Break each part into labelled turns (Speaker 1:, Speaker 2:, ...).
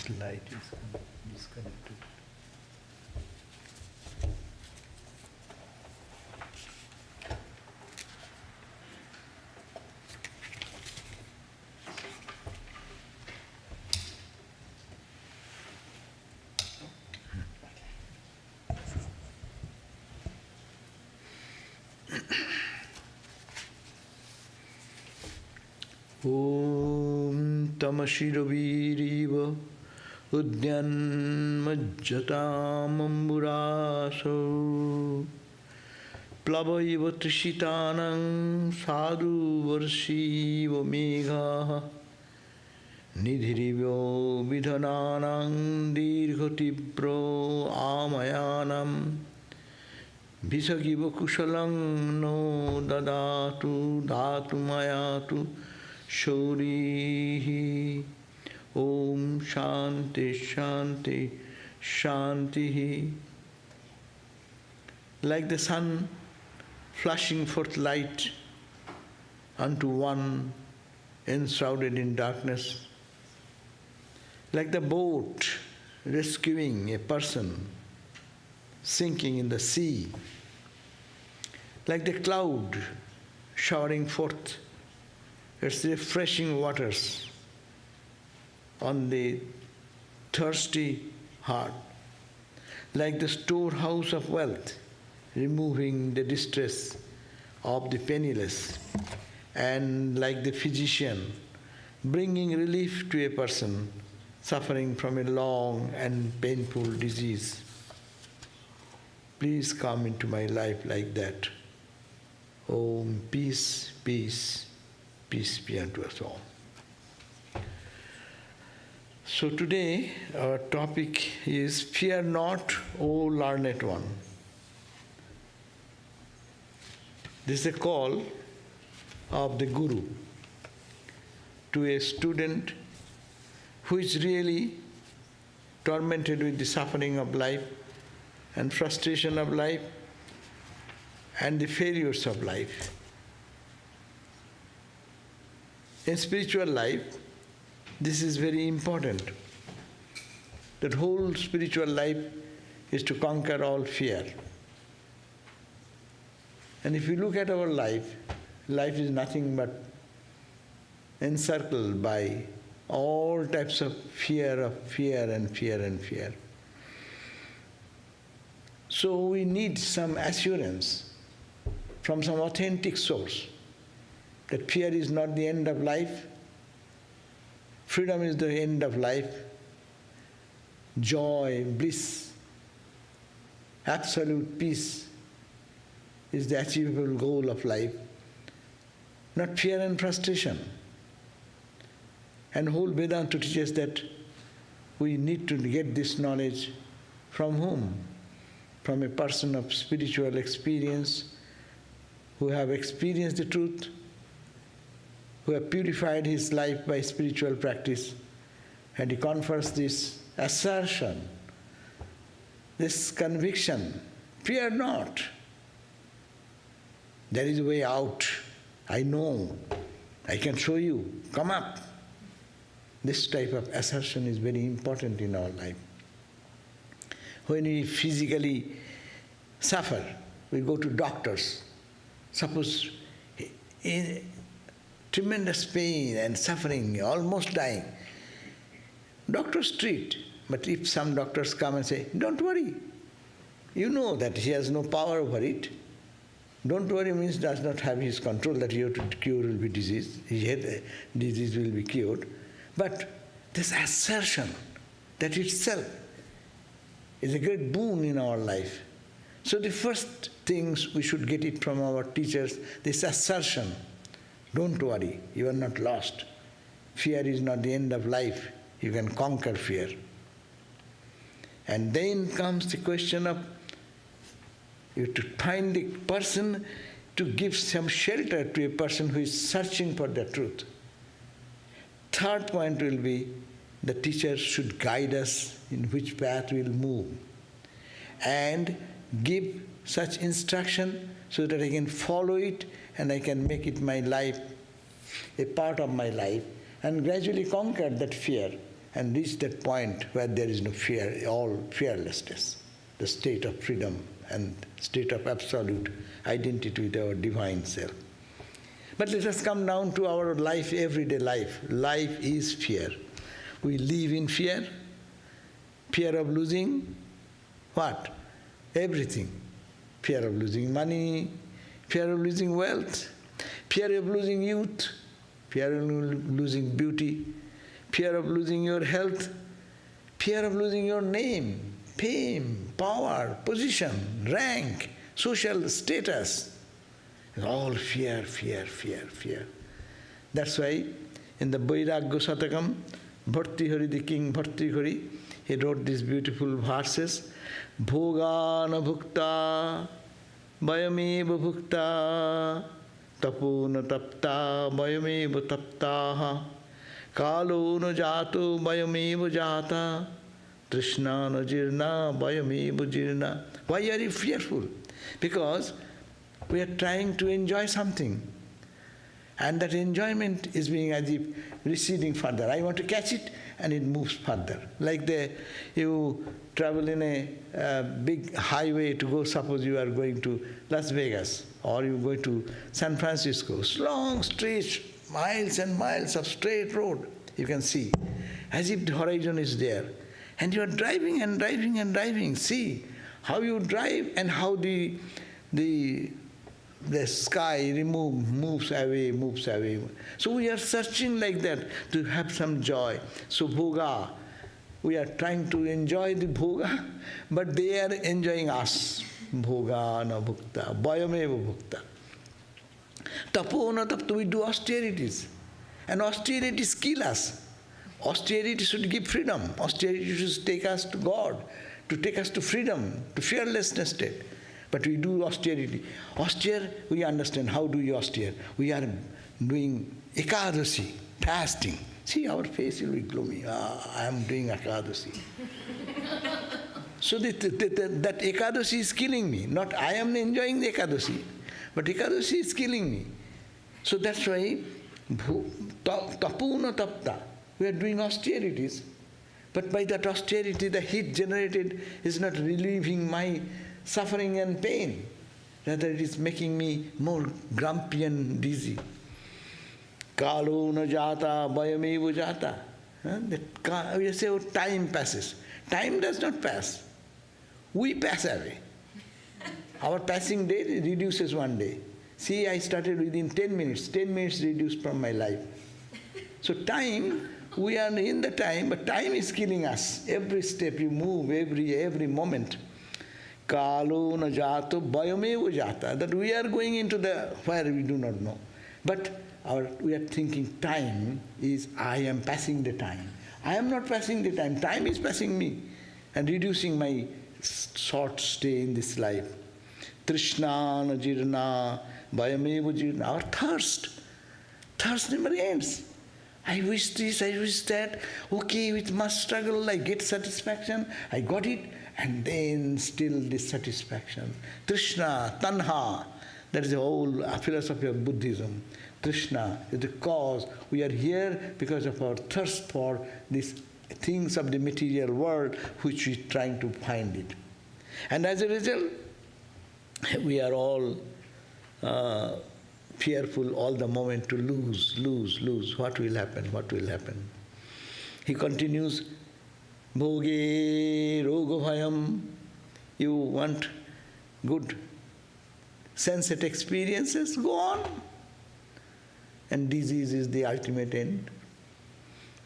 Speaker 1: This light is disconnected. Om Tamashiraviriva Udyanmajjatam Amburaso Plavaiva Trishitanam Sadhu Varshiva Megha Nidhirivyo Vidhananam Dirghatibro Amayanam Visagiva Kushalang no Dadatu Dhatumayatu Shaurihi Om Shanti Shanti Shanti. Like the sun flashing forth light unto one enshrouded in darkness, like the boat rescuing a person sinking in the sea, like the cloud showering forth its refreshing waters on the thirsty heart, like the storehouse of wealth, removing the distress of the penniless, and like the physician, bringing relief to a person suffering from a long and painful disease. Please come into my life like that. Om, peace, peace, peace be unto us all. So today our topic is Fear not, O learned one. This is a call of the Guru to a student who is really tormented with the suffering of life and frustration of life and the failures of life. In spiritual life, this is very important. That whole spiritual life is to conquer all fear. And if you look at our life, life is nothing but encircled by all types of fear and fear. So we need some assurance from some authentic source that fear is not the end of life, freedom is the end of life, joy, bliss, absolute peace is the achievable goal of life, not fear and frustration. And whole Vedanta teaches that we need to get this knowledge from whom? From a person of spiritual experience, who have experienced the truth, who have purified his life by spiritual practice, and he confers this assertion, this conviction, fear not. There is a way out. I know. I can show you. Come up. This type of assertion is very important in our life. When we physically suffer, we go to doctors. Suppose in tremendous pain and suffering, almost dying. Doctors treat, but if some doctors come and say, don't worry, you know that he has no power over it. Don't worry means does not have his control that you have to cure will be disease. Disease will be cured. But this assertion, that itself is a great boon in our life. So the first things we should get it from our teachers, this assertion. Don't worry, you are not lost. Fear is not the end of life. You can conquer fear. And then comes the question of you have to find the person to give some shelter to a person who is searching for the truth. Third point will be the teacher should guide us in which path we will move and give such instruction so that I can follow it and I can make it my life, a part of my life, and gradually conquer that fear and reach that point where there is no fear, all fearlessness, the state of freedom and state of absolute identity with our divine self. But let us come down to our life, everyday life. Life is fear. We live in fear. Fear of losing what? Everything. Fear of losing money, fear of losing wealth, fear of losing youth, fear of losing beauty, fear of losing your health, fear of losing your name, fame, power, position, rank, social status. It's all fear, fear, fear, fear. That's why in the Vairagya Satakam, Bhartihari, the king Bhartihari, he wrote these beautiful verses. Bhogana bhukta, vayameva bhukta, tapona tapta, vayameva taptaha, kalo no jato, vayameva jata, trishna no jirna, vayameva jirna. Why are you fearful? Because we are trying to enjoy something. And that enjoyment is being as if receding further. I want to catch it and it moves further. Like you travel in a big highway to go, suppose you are going to Las Vegas or you go to San Francisco, long straight, miles and miles of straight road you can see, as if the horizon is there. And you are driving and driving and driving. See how you drive and how the sky moves away, moves away. So we are searching like that to have some joy. So bhoga, we are trying to enjoy the bhoga, but they are enjoying us. Bhoga na bhukta, vayameva bhukta. Tapo na tapta, we do austerities. And austerities kill us. Austerity should give freedom. Austerity should take us to God, to take us to freedom, to fearlessness state. But we do austerity. Austere, we understand. How do you austere? We are doing ekadasi, fasting. See, our face will be gloomy. I am doing ekadasi. So that ekadasi is killing me. Not I am enjoying the ekadasi, but ekadasi is killing me. So that's why tapuna tapta. We are doing austerities. But by that austerity, the heat generated is not relieving my suffering and pain. Rather, it is making me more grumpy and dizzy. Kalo na jata, vayamevo jata. We say, oh, time passes. Time does not pass. We pass away. Our passing day reduces one day. See, I started within 10 minutes. 10 minutes reduced from my life. So time, we are in the time, but time is killing us. Every step you move, every moment. Kalo na jato vayamevo jata. That we are going into the where we do not know. But we are thinking time is I am passing the time. I am not passing the time. Time is passing me and reducing my short stay in this life. Trishna na jirna vayamevo jirna. Our thirst never ends. I wish this, I wish that. Okay, with much struggle I get satisfaction. I got it. And then still dissatisfaction. Trishna, tanha, that is the whole philosophy of Buddhism. Trishna is the cause. We are here because of our thirst for these things of the material world which we are trying to find it. And as a result, we are all fearful all the moment to lose. What will happen? What will happen? He continues, Bhoge rogovayam. You want good sensate experiences? Go on. And disease is the ultimate end.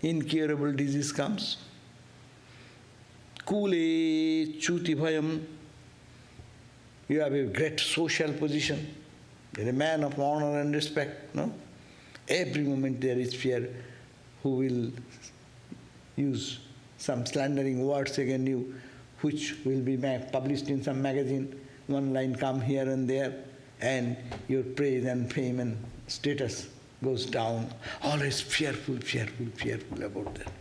Speaker 1: Incurable disease comes. Kule chuti bhayam. You have a great social position. You're a man of honor and respect. No? Every moment there is fear who will use some slandering words against you, which will be published in some magazine. One line come here and there, and your praise and fame and status goes down. Always fearful about that.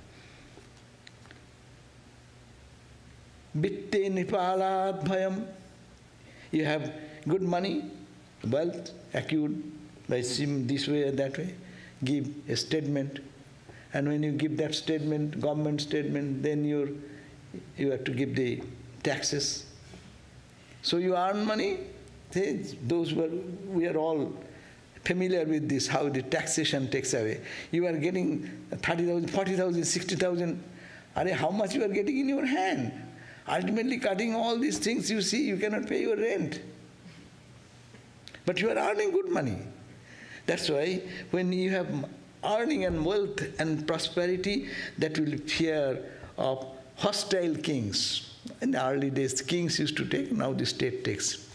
Speaker 1: Bitte nipalat bhayam. You have good money, wealth, acute, by sim this way or that way. Give a statement. And when you give that statement, government statement, then you have to give the taxes. So you earn money. We are all familiar with this, how the taxation takes away. You are getting 30,000, 40,000, 60,000. How much you are getting in your hand? Ultimately cutting all these things, you see, you cannot pay your rent. But you are earning good money. That's why when you have earning and wealth and prosperity, that will fear of hostile kings. In the early days, kings used to take, now the state takes.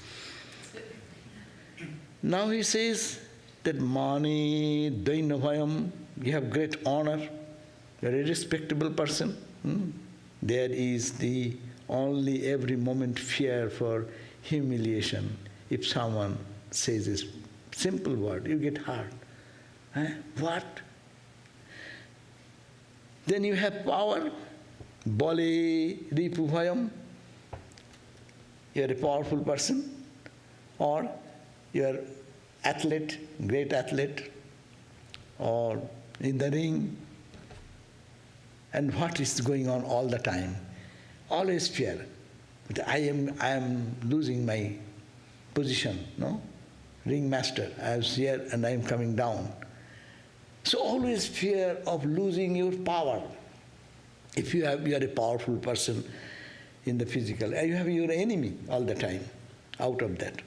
Speaker 1: Now he says that mani dainavayam, you have great honor, you are a respectable person. There is the only every moment fear for humiliation. If someone says this simple word, you get hurt. What? Then you have power, bale ripubhayam, you are a powerful person, or you are athlete, great athlete, or in the ring. And what is going on all the time? Always fear. I am losing my position, no? Ringmaster, I was here and I am coming down. So always fear of losing your power. If you are a powerful person in the physical, you have your enemy all the time out of that.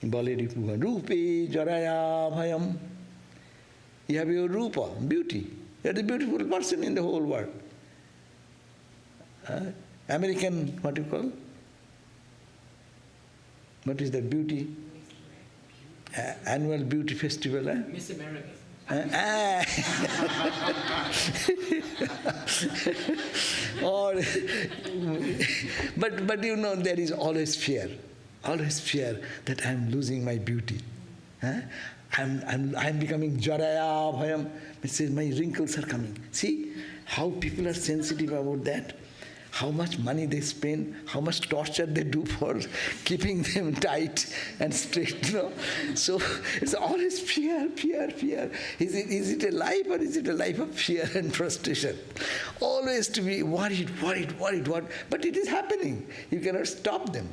Speaker 1: Rupe jaraya bhayam. You have your rupa, beauty. You are the beautiful person in the whole world. American, what do you call? What is that beauty? Annual beauty festival.
Speaker 2: Miss America.
Speaker 1: Or, but you know, there is always fear that I am losing my beauty. I'm becoming jaraya bhayam. It says my wrinkles are coming. See how people are sensitive about that. How much money they spend, how much torture they do for keeping them tight and straight, you know. So it's always fear. Is it a life or is it a life of fear and frustration? Always to be worried. But it is happening. You cannot stop them.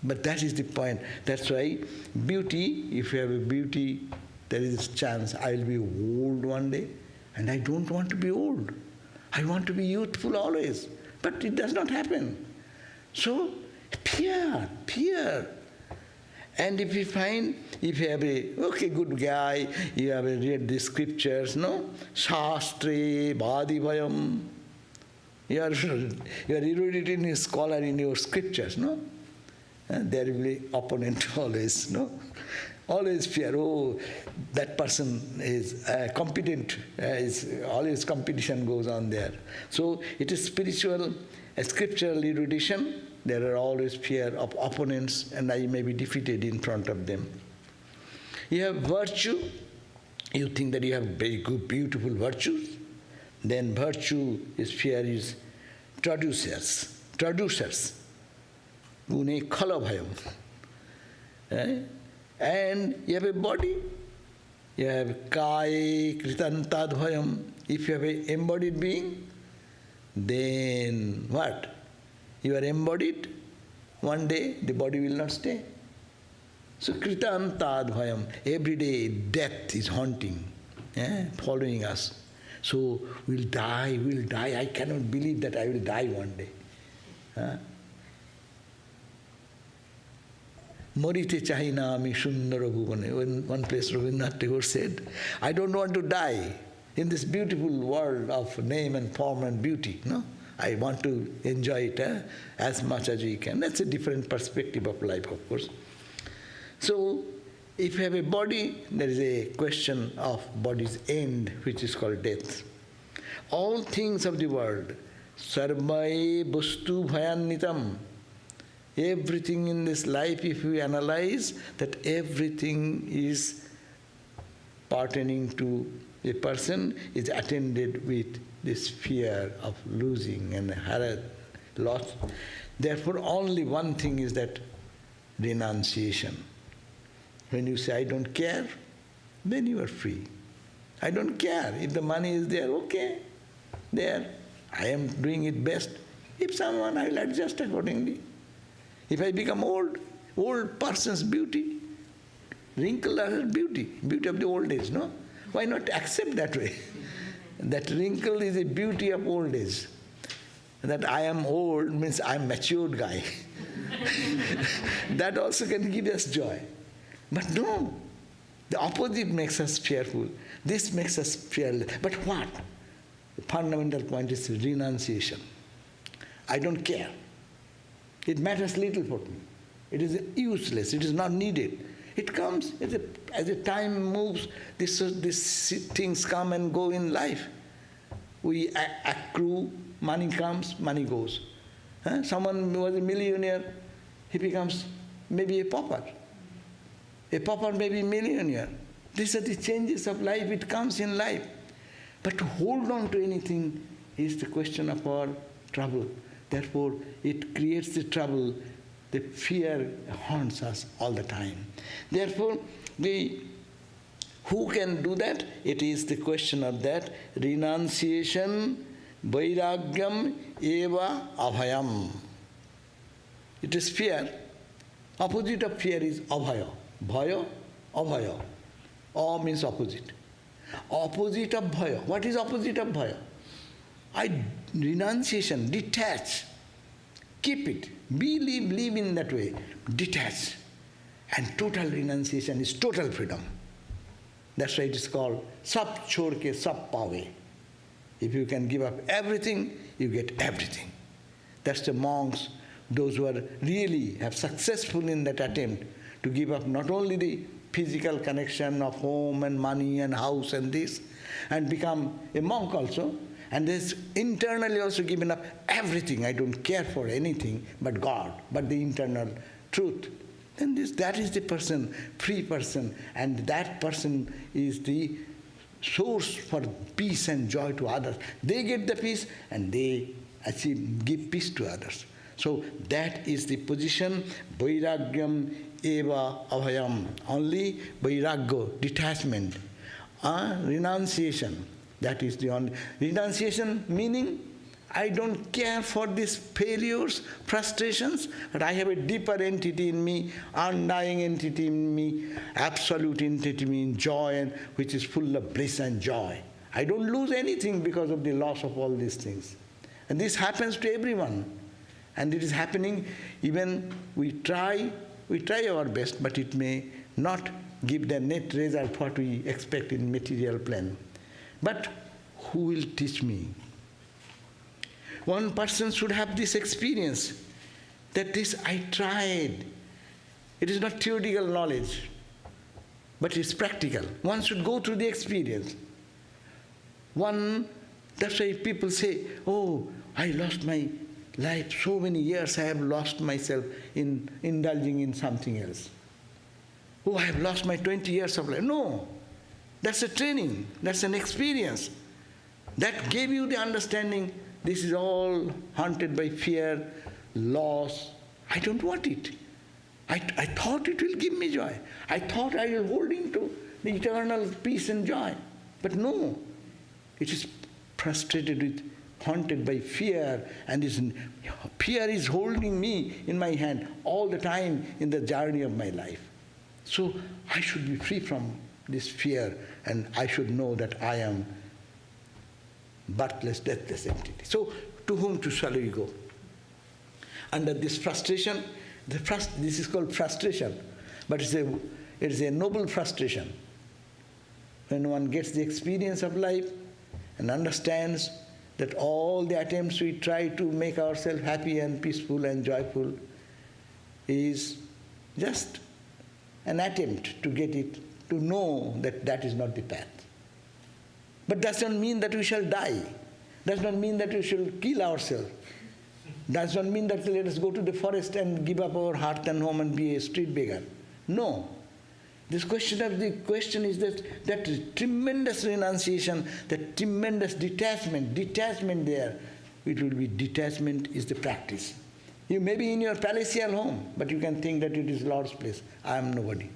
Speaker 1: But that is the point. That's why beauty, if you have a beauty, there is a chance I will be old one day, and I don't want to be old. I want to be youthful always, but it does not happen. So, fear. And if you have a good guy, you have read the scriptures, no? Shastre, Bhadivayam. You are erudited scholar in your scriptures, no? There will be opponent always, no? Always fear, that person is competent, always competition goes on there. So it is spiritual, scriptural erudition. There are always fear of opponents, and I may be defeated in front of them. You have virtue. You think that you have very good, beautiful virtues. Then virtue is fear is traducers. Gune khala bhayam. And you have a body, you have kaya kritantadvayam. If you have an embodied being, then what? You are embodied, one day the body will not stay. So kritantadvayam, every day death is haunting, following us. So we'll die, I cannot believe that I will die one day. Morite chahina ami sundara bhuvane. When one place Rabindranath Tagore said, I don't want to die in this beautiful world of name and form and beauty. No, I want to enjoy it as much as we can. That's a different perspective of life, of course. So, if you have a body, there is a question of body's end, which is called death. All things of the world, sarvai bustu bhayannitam. Everything in this life, if we analyze, that everything is pertaining to a person is attended with this fear of losing and loss. Therefore, only one thing is that renunciation. When you say, I don't care, then you are free. I don't care. If the money is there, okay, there. I am doing it best. If someone, I will adjust accordingly. If I become old person's beauty, wrinkle are beauty of the old age, no? Why not accept that way? That wrinkle is a beauty of old age. That I am old means I am matured guy. That also can give us joy. But no, the opposite makes us fearful. This makes us fearless. But what? The fundamental point is renunciation. I don't care. It matters little for me. It is useless. It is not needed. It comes as the time moves. These things come and go in life. We accrue. Money comes, money goes. Someone was a millionaire, he becomes maybe a pauper. A pauper may be a millionaire. These are the changes of life, it comes in life. But to hold on to anything is the question of our trouble. Therefore, it creates the trouble. The fear haunts us all the time. Therefore, who can do that? It is the question of that renunciation, vairagyam eva abhayam. It is fear. Opposite of fear is abhaya. Bhaya, abhaya. A means opposite. Opposite of bhaya. What is opposite of bhaya? Renunciation, detach. Keep it. Live in that way. Detach. And total renunciation is total freedom. That's why it is called sab chhod ke sab paave. If you can give up everything, you get everything. That's the monks, those who are really have successful in that attempt to give up not only the physical connection of home and money and house and this, and become a monk also, and there's internally also given up everything. I don't care for anything but God, but the internal truth. Then that is the person, free person, and that person is the source for peace and joy to others. They get the peace and they give peace to others. So that is the position, vairagyam eva abhayam. Only vairagya, detachment, renunciation. That is the only. Renunciation meaning, I don't care for these failures, frustrations, but I have a deeper entity in me, undying entity in me, absolute entity in me, joy, which is full of bliss and joy. I don't lose anything because of the loss of all these things. And this happens to everyone. And it is happening, even we try our best, but it may not give the net result what we expect in material plane. But who will teach me? One person should have this experience, that this I tried. It is not theoretical knowledge, but it's practical. One should go through the experience. That's why people say, oh, I lost my life, so many years I have lost myself in indulging in something else. Oh, I have lost my 20 years of life. No, that's a training, that's an experience. That gave you the understanding, this is all haunted by fear, loss. I don't want it. I thought it will give me joy. I thought I will hold into the eternal peace and joy. But no, it is frustrated with, haunted by fear, and fear is holding me in my hand all the time in the journey of my life. So I should be free from this fear, and I should know that I am birthless, deathless entity. So to whom shall we go? Under this frustration, this is called frustration, but it's a noble frustration. When one gets the experience of life and understands that all the attempts we try to make ourselves happy and peaceful and joyful is just an attempt to get it, to know that that is not the path. But does not mean that we shall die. Does not mean that we shall kill ourselves. Does not mean that let us go to the forest and give up our hearth and home and be a street beggar. No. The question is that tremendous renunciation, that tremendous detachment there. It will be detachment is the practice. You may be in your palatial home, but you can think that it is Lord's place. I am nobody.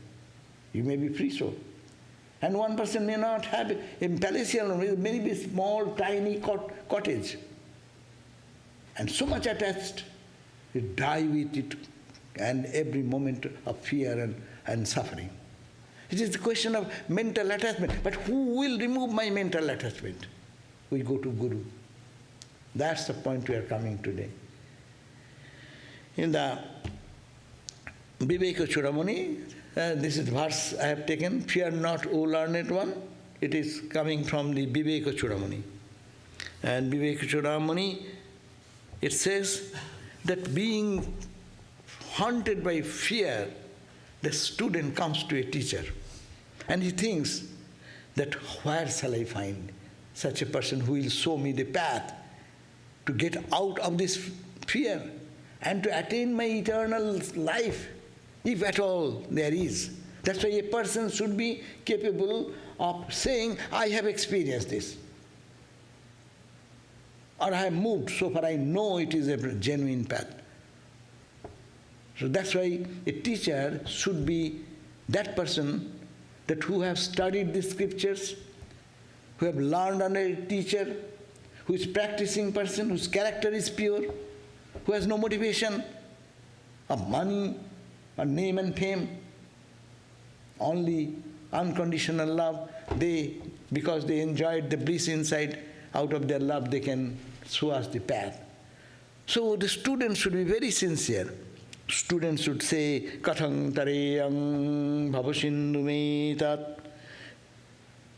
Speaker 1: You may be free soul. And one person may not have a palatial room, maybe a small, tiny cottage. And so much attached, you die with it, and every moment of fear and suffering. It is the question of mental attachment. But who will remove my mental attachment? We go to Guru. That's the point we are coming today. In the Viveka Chudamani, this is the verse I have taken, fear not, O learned one. It is coming from the Viveka Chudamani. And Viveka Chudamani, it says that being haunted by fear, the student comes to a teacher and he thinks that where shall I find such a person who will show me the path to get out of this fear and to attain my eternal life, if at all there is. That's why a person should be capable of saying, I have experienced this. Or I have moved so far I know it is a genuine path. So that's why a teacher should be that person that who have studied the scriptures, who have learned under a teacher, who is practicing person, whose character is pure, who has no motivation of money or name and fame, only unconditional love. Because they enjoyed the bliss inside, out of their love they can show us the path. So the students should be very sincere. Students should say, Kathang tareyang bhavasindu me tat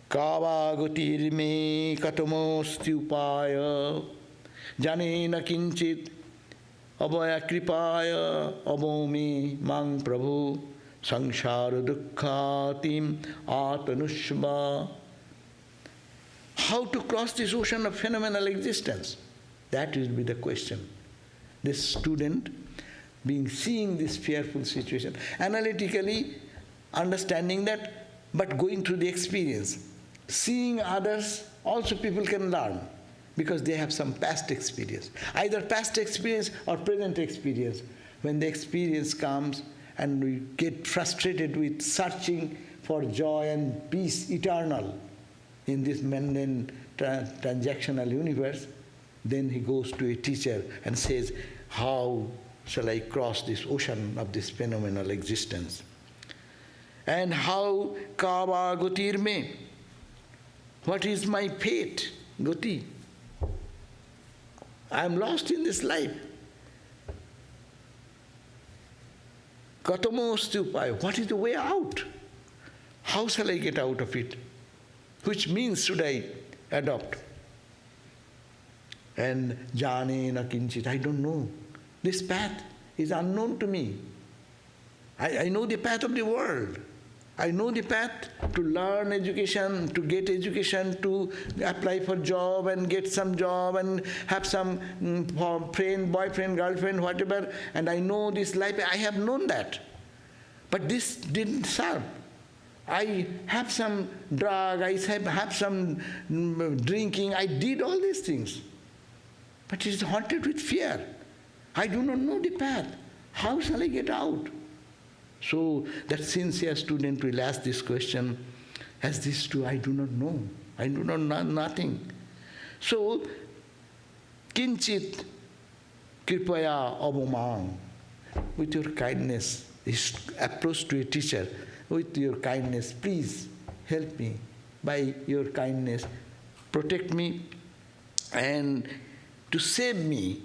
Speaker 1: kava gotir me katamosti upaya janena kinchit abhaya kripaya abhomi mang prabhu samsara dukkhatim atanushma. How to cross this ocean of phenomenal existence? That will be the question. This student seeing this fearful situation, analytically understanding that, but going through the experience. Seeing others, also people can learn, because they have some past experience. Either past experience or present experience. When the experience comes and we get frustrated with searching for joy and peace eternal in this mundane transactional universe, then he goes to a teacher and says, how shall I cross this ocean of this phenomenal existence? And how kava gotir me? What is my fate, goti? I am lost in this life. Katamo stupai, what is the way out? How shall I get out of it? Which means should I adopt? And jane na kinchit, I don't know. This path is unknown to me. I know the path of the world. I know the path to learn education, to get education, to apply for job and get some job and have some friend, boyfriend, girlfriend, whatever. And I know this life, I have known that. But this didn't serve. I have some drug, I have some drinking, I did all these things. But it is haunted with fear. I do not know the path. How shall I get out? So that sincere student will ask this question, as this too, I do not know. I do not know nothing. So, kinchit kripaya avamang, with your kindness, his approach to a teacher, with your kindness, please help me by your kindness, protect me and to save me.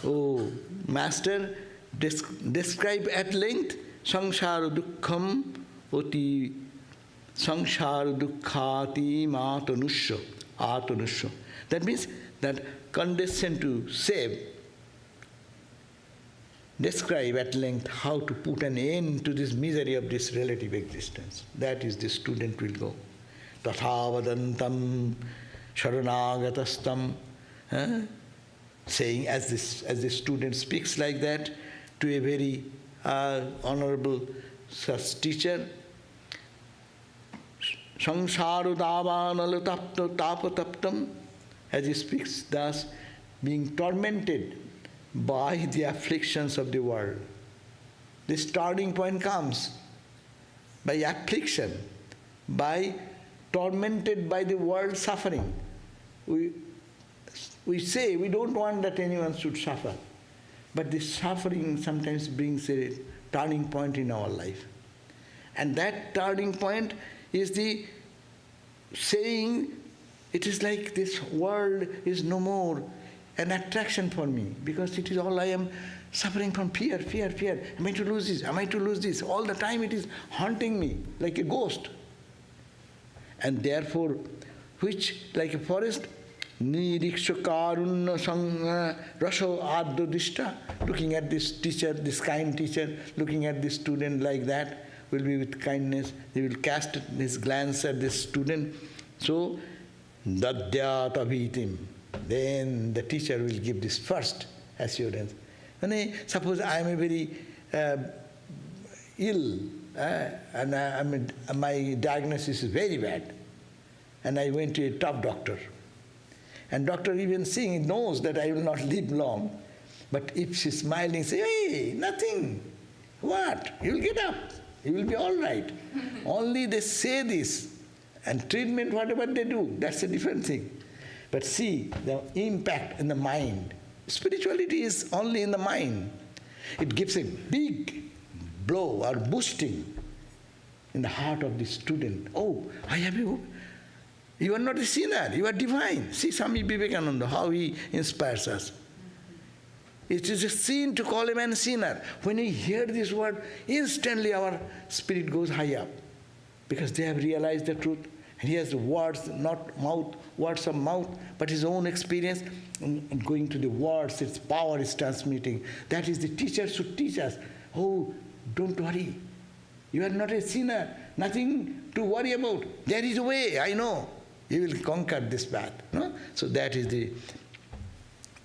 Speaker 1: Oh, Master, describe at length samsara dukkham oti samsara dukkhati atanusya. That means that condescend to save. Describe at length how to put an end to this misery of this relative existence. That is the student will go. Tathavadantam sharanagatastam. Saying as the student speaks like that to a very honorable such teacher, samsarudavanalataptam, as he speaks thus, being tormented by the afflictions of the world. This turning point comes by affliction, by tormented by the world suffering. We say we don't want that anyone should suffer. But this suffering sometimes brings a turning point in our life. And that turning point is the saying, it is like this world is no more an attraction for me, because it is all I am suffering from fear, fear, fear. Am I to lose this? Am I to lose this? All the time it is haunting me like a ghost. And therefore, which, like a forest, niriksha karunna sangha raso adodishta, looking at this teacher, this kind teacher, looking at this student like that, will be with kindness. He will cast his glance at this student. So, dadyat abhitim. Then the teacher will give this first assurance. Suppose I am a very ill, and my diagnosis is very bad, and I went to a top doctor. And doctor even seeing knows that I will not live long. But if she's smiling, say, hey, nothing. What? You will get up. You will be all right. Only they say this. And treatment, whatever they do, that's a different thing. But see the impact in the mind. Spirituality is only in the mind. It gives a big blow or boosting in the heart of the student. Oh, I have you. You are not a sinner, you are divine. See Swami Vivekananda, how he inspires us. It is a sin to call a man sinner. When we hear this word, instantly our spirit goes high up. Because they have realized the truth. And he has words, not mouth, words of mouth, but his own experience. And going to the words, its power is transmitting. That is, the teacher should teach us. Oh, don't worry. You are not a sinner. Nothing to worry about. There is a way, I know. You will conquer this path. No? So that is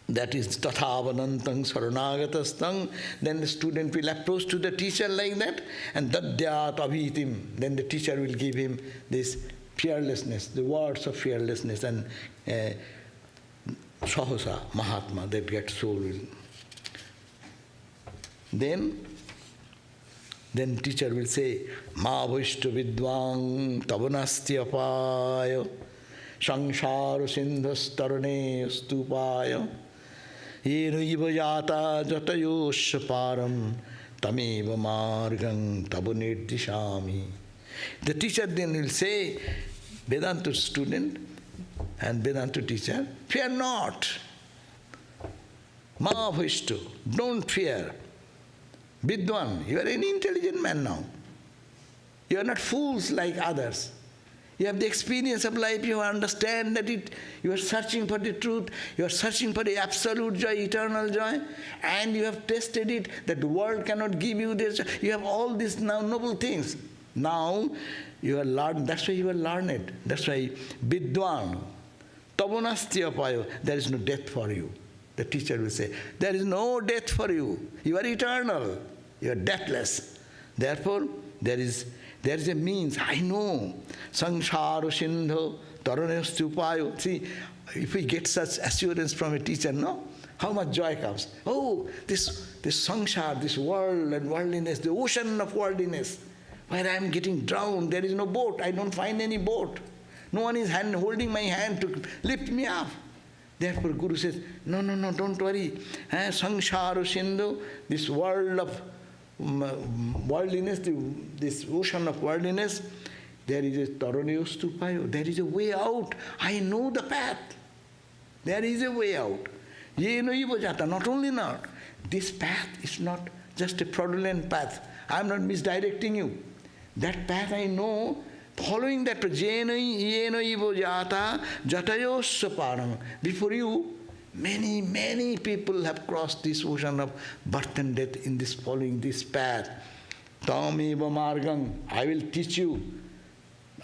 Speaker 1: tathavanantang saranagatasthang. Then the student will approach to the teacher like that, and dadyat abhitim. Then the teacher will give him this fearlessness, the words of fearlessness, and sahasa, mahatma, that gets soul. Then teacher will say, ma bhishta vidvang tavanasti apaya sangsara sindhas tarane stupaya yena iva yata jatayosya param tameva margang tabunirdishami. The teacher then will say, Vedanta student and Vedanta teacher, fear not. Ma bhishta, don't fear. Vidwan, you are an intelligent man now. You are not fools like others. You have the experience of life, you understand that you are searching for the truth, you are searching for the absolute joy, eternal joy, and you have tasted it, that the world cannot give you this. You have all these now noble things. Now you are learned, that's why you are learned. That's why Vidwan, Tavanasti apayo, there is no death for you. The teacher will say, there is no death for you. You are eternal. You are deathless. Therefore, there is a means. I know. Sangsara sindho taranyastupayo. See, if we get such assurance from a teacher, no? How much joy comes. Oh, this sangsara, this world and worldliness, the ocean of worldliness, where I am getting drowned, there is no boat. I don't find any boat. No one is holding my hand to lift me up. Therefore, Guru says, no, don't worry. Sangsara sindhu, this world of worldliness, this ocean of worldliness, there is a taranyastupayo, there is a way out. I know the path. There is a way out. Yena iva jata, not only not. This path is not just a fraudulent path. I am not misdirecting you. That path I know. Following that, yena iva jata jatayosya param. Before you, many people have crossed this ocean of birth and death in this following this path. Tameva margang, I will teach you.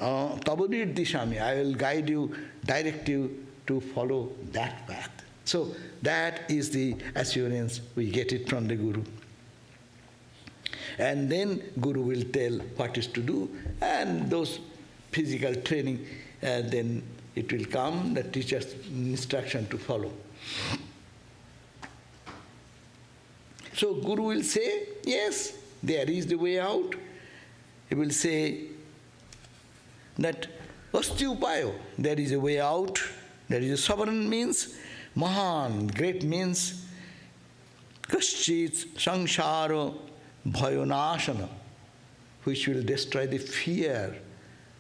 Speaker 1: Tabunirdishami, I will guide you, direct you to follow that path. So that is the assurance we get it from the Guru. And then Guru will tell what is to do, and those physical training, then it will come, the teacher's instruction to follow. So Guru will say, yes, there is the way out. He will say that Asti upayo, there is a way out, there is a sovereign means, mahan, great means, kaschit samsara bhayonashana, which will destroy the fear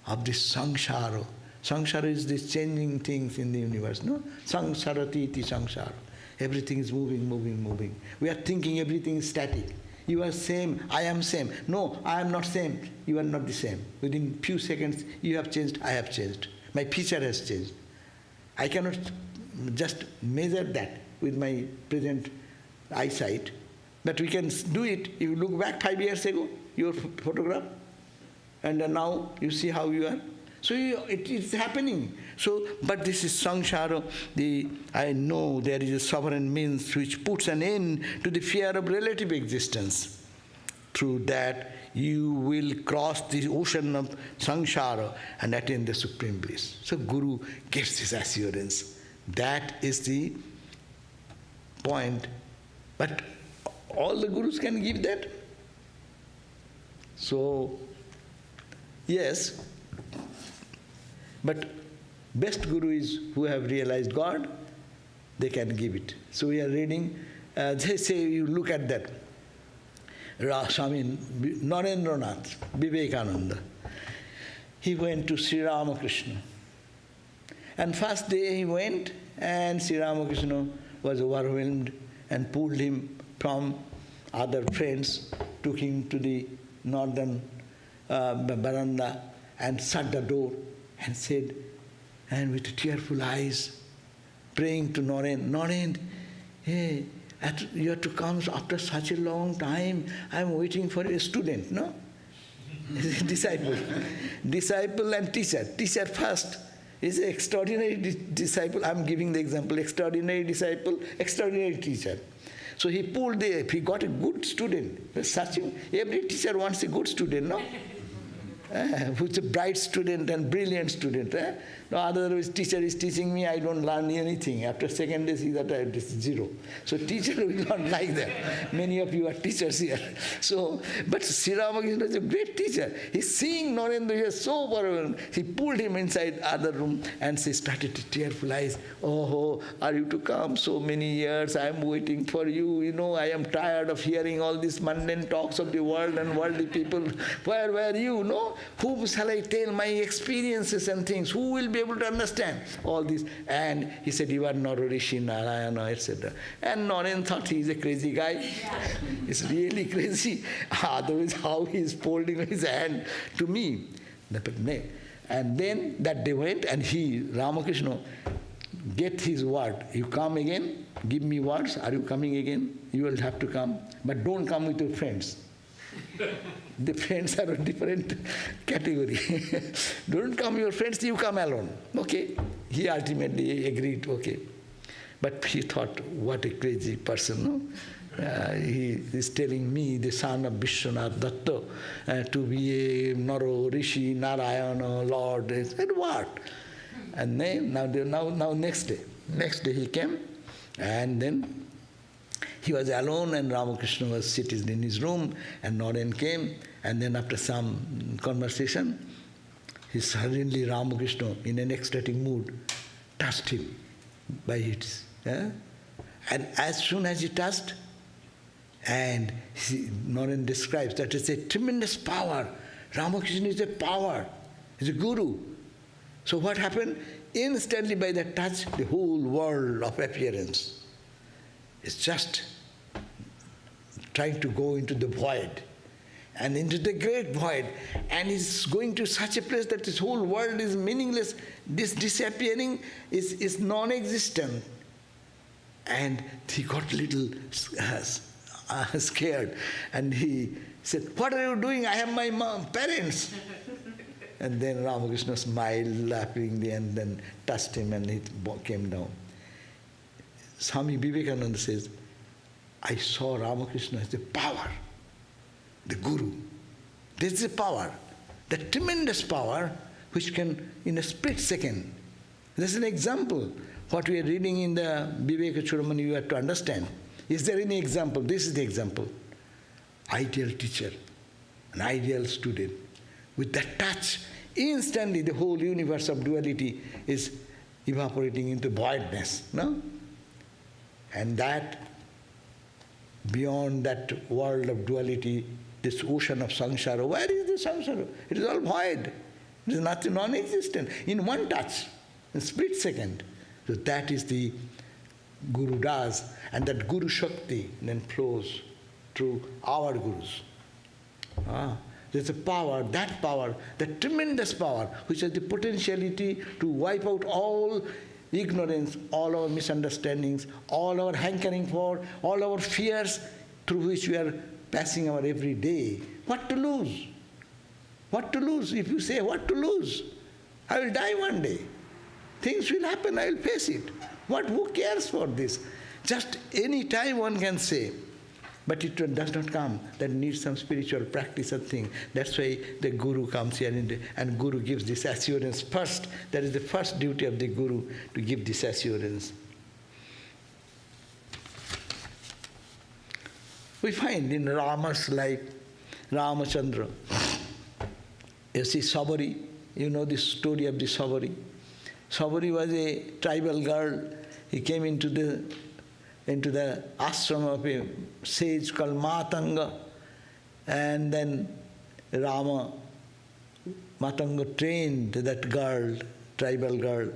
Speaker 1: of this samsara. Samsara is this changing things in the universe, no? Samsarati iti samsara. Everything is moving, moving, moving. We are thinking everything is static. You are same, I am same. No, I am not same. You are not the same. Within few seconds, you have changed, I have changed. My feature has changed. I cannot just measure that with my present eyesight, but we can do it. You look back 5 years ago, your photograph, and now you see how you are. So it is happening. So, but this is samsara. I know there is a sovereign means which puts an end to the fear of relative existence. Through that, you will cross the ocean of samsara and attain the supreme bliss. So Guru gives this assurance. That is the point. But all the Gurus can give that. So, yes, but best Guru is who have realized God, they can give it. So we are reading, they say, you look at that. Swami Narendranath, Vivekananda, he went to Sri Ramakrishna. And first day he went, and Sri Ramakrishna was overwhelmed and pulled him from other friends, took him to the northern veranda and shut the door and said, and with tearful eyes, praying to Naren, Naren, hey, you have to come after such a long time. I am waiting for a student, no? Disciple. Disciple and teacher. Teacher first is an extraordinary disciple. I am giving the example. Extraordinary disciple, extraordinary teacher. So he pulled he got a good student. Every teacher wants a good student, no? Who's a bright student and brilliant student. No, otherwise teacher is teaching me, I don't learn anything. After second day, see that it's zero. So teacher will not like that. Many of you are teachers here. So, but Sri Ramakrishna is a great teacher. He's seeing Narendra, he is so overwhelmed. He pulled him inside other room and she started to tearful eyes. Oh, are you to come? So many years I am waiting for you. You know, I am tired of hearing all these mundane talks of the world and worldly people. Where were you? No? Whom shall I tell my experiences and things? Who will be able to understand all this? And he said, you are not Rishi, Narayana, etc. And Naren thought he is a crazy guy. He's really crazy. Otherwise, how he is folding his hand to me. And then that day went, and Ramakrishna, get his word. You come again, give me words. Are you coming again? You will have to come. But don't come with your friends. The friends are a different category. Don't come your friends, you come alone. Okay. He ultimately agreed, okay. But he thought, what a crazy person, no? He is telling me, the son of Vishwanath Datta, to be a Naro, Rishi, Narayana, Lord. I said, what? And then, now next day he came, and then he was alone, and Ramakrishna was sitting in his room, and Naren came, and then after some conversation, suddenly Ramakrishna, in an ecstatic mood, touched him by his. And as soon as he touched, and Naren describes that it's a tremendous power. Ramakrishna is a power, he's a guru. So what happened? Instantly by that touch, the whole world of appearance is just trying to go into the void and into the great void, and is going to such a place that this whole world is meaningless. This disappearing is non-existent. And he got a little scared, and he said, what are you doing? I have my parents. And then Ramakrishna smiled laughingly and then touched him, and he came down. Swami Vivekananda says, I saw Ramakrishna as the power, the Guru. This is a power, the tremendous power which can, in a split second. This is an example. What we are reading in the Viveka Chudamani, you have to understand. Is there any example? This is the example. Ideal teacher, an ideal student. With that touch, Instantly the whole universe of duality is evaporating into voidness, no? And that, beyond that world of duality, this ocean of samsara, where is the samsara? It is all void. It is nothing, non-existent. In one touch, in a split second. So that is the Guru does, and that Guru Shakti then flows through our Gurus. There's a power, that tremendous power, which has the potentiality to wipe out all ignorance, all our misunderstandings, all our hankering for, all our fears through which we are passing our every day. What to lose? What to lose? If you say, what to lose? I will die one day. Things will happen, I will face it. Who cares for this? Just any time one can say, but it does not come. That needs some spiritual practice or thing. That's why the Guru comes here and Guru gives this assurance first. That is the first duty of the Guru, to give this assurance. We find in Rama's life, Ramachandra, you see Sabari, you know the story of the Sabari. Sabari was a tribal girl. He came into the ashram of a sage called Matanga, and then Matanga trained that girl, tribal girl,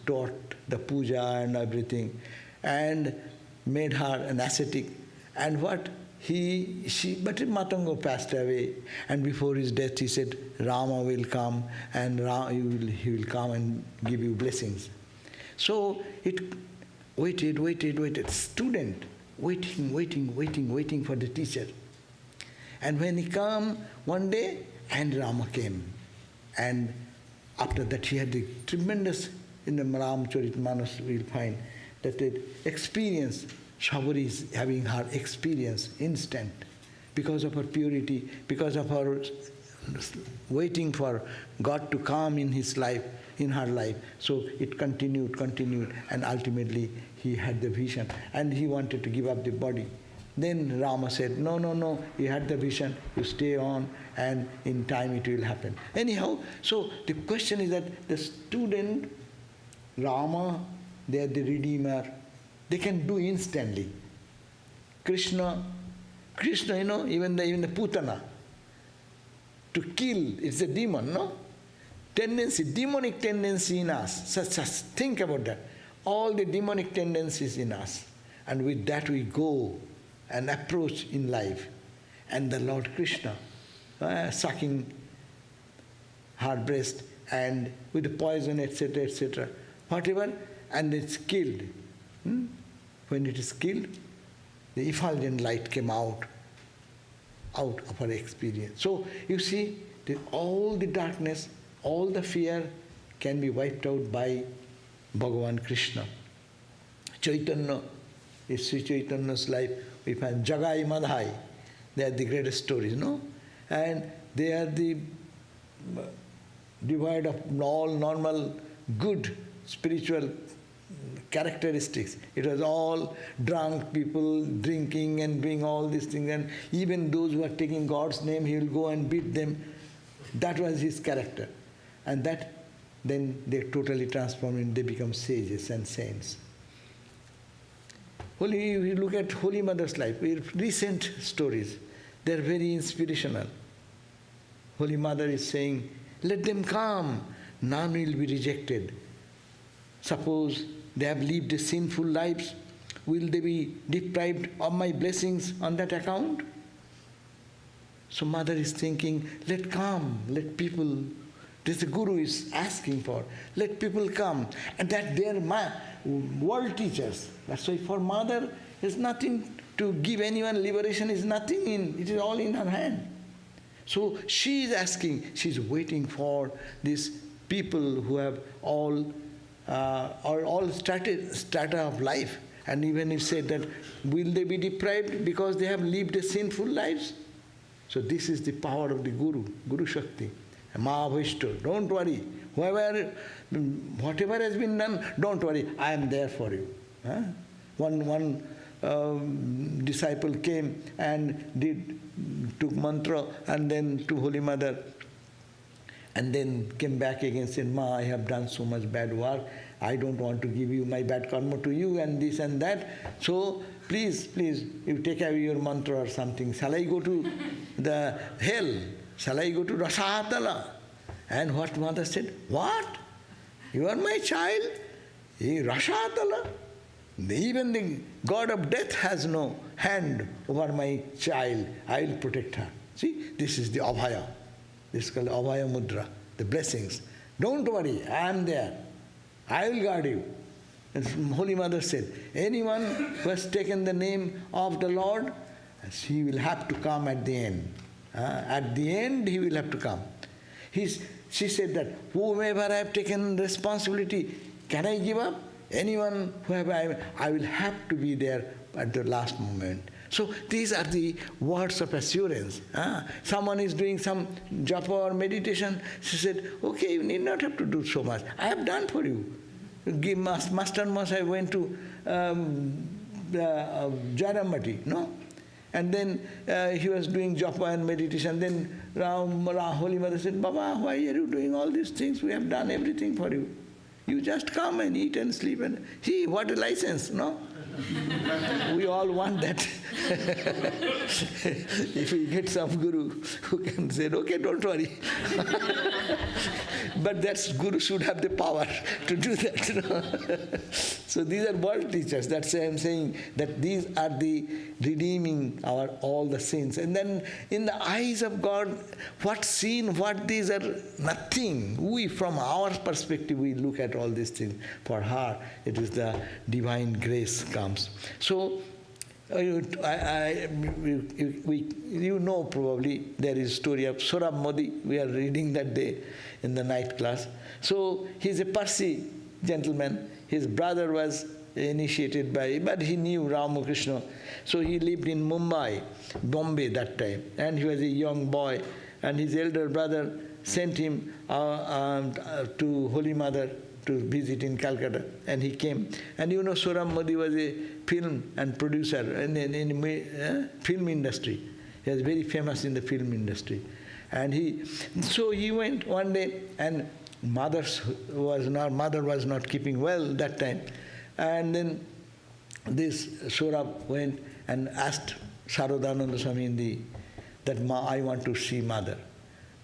Speaker 1: taught the puja and everything, and made her an ascetic. And but Matanga passed away, and before his death he said, Rama will come, and he will come and give you blessings. So it waited, student, waiting for the teacher. And when he came one day, and Rama came. And after that he had the tremendous, in the Ramcharitmanas we'll find that the experience, Sabari is having her experience instant, because of her purity, because of her waiting for God to come in his life, in her life. So it continued, and ultimately he had the vision, and he wanted to give up the body. Then Rama said, no, you had the vision, you stay on, and in time it will happen. Anyhow, so the question is that the student, Rama, they are the Redeemer, they can do instantly. Krishna, you know, even the Putana, to kill, it's a demon, no? Demonic tendency in us. Just think about that. All the demonic tendencies in us. And with that we go and approach in life. And the Lord Krishna, sucking her breast, and with the poison, etc., whatever, and it's killed. When it is killed, the effulgent light came out of her experience. So you see, all the darkness, all the fear can be wiped out by Bhagavan Krishna. Chaitanya, is Sri Chaitanya's life, we find Jagai Madhai. They are the greatest stories, no? And they are the devoid of all normal good spiritual characteristics. It was all drunk people drinking and doing all these things, and even those who are taking God's name, he will go and beat them. That was his character. And that, then they totally transform and they become sages and saints. We look at Holy Mother's life, recent stories, they are very inspirational. Holy Mother is saying, let them come, none will be rejected. Suppose they have lived a sinful lives, will they be deprived of my blessings on that account? So Mother is thinking, let come, let people, this the Guru is asking for, let people come, and that they are world teachers. That's why for Mother, there's nothing to give anyone, liberation is nothing it is all in her hand. So she is asking, she's waiting for these people who have all strata of life. And even he said that, will they be deprived because they have lived a sinful lives? So this is the power of the Guru, Guru Shakti. Ma Vishtu, don't worry. Whatever has been done, don't worry, I am there for you. One disciple came and took mantra and then to Holy Mother. And then came back again, said, Ma, I have done so much bad work. I don't want to give you my bad karma to you and this and that. So please, you take away your mantra or something. Shall I go to the hell? Shall I go to Rasahatala? And what mother said? What? You are my child? Rasahatala? Even the god of death has no hand over my child. I will protect her. See, this is the Abhaya. This is called Abhaya Mudra, the blessings. Don't worry, I am there. I will guard you. And Holy Mother said, anyone who has taken the name of the Lord, he will have to come at the end. At the end, he will have to come. She said that, whomever I have taken responsibility, can I give up? Anyone who I will have to be there at the last moment. So these are the words of assurance. Someone is doing some japa or meditation. She said, okay, you need not have to do so much. I have done for you. Master I went to Jaramati, no? And then he was doing japa and meditation. Then Holy Mother said, Baba, why are you doing all these things? We have done everything for you. You just come and eat and sleep and see what a license, no? We all want that. If we get some guru who can say, okay, don't worry. But that guru should have the power to do that. You know? So these are world teachers. That's why I'm saying that these are the redeeming our all the sins. And then in the eyes of God, what sin, what these are nothing. We, from our perspective, we look at all these things. For her, it is the divine grace comes. So, you know probably there is a story of Saurabh Modi. We are reading that day in the night class. So he's a Parsi gentleman. His brother was initiated but he knew Ramakrishna. So he lived in Mumbai, Bombay that time, and he was a young boy. And his elder brother sent him to Holy Mother to visit in Calcutta, and he came. And you know, Saurabh Modi was a film and producer in film industry. He was very famous in the film industry. And so he went one day, and mother was not keeping well that time. And then this Saurabh went and asked Sarvadevananda Swami that I want to see mother.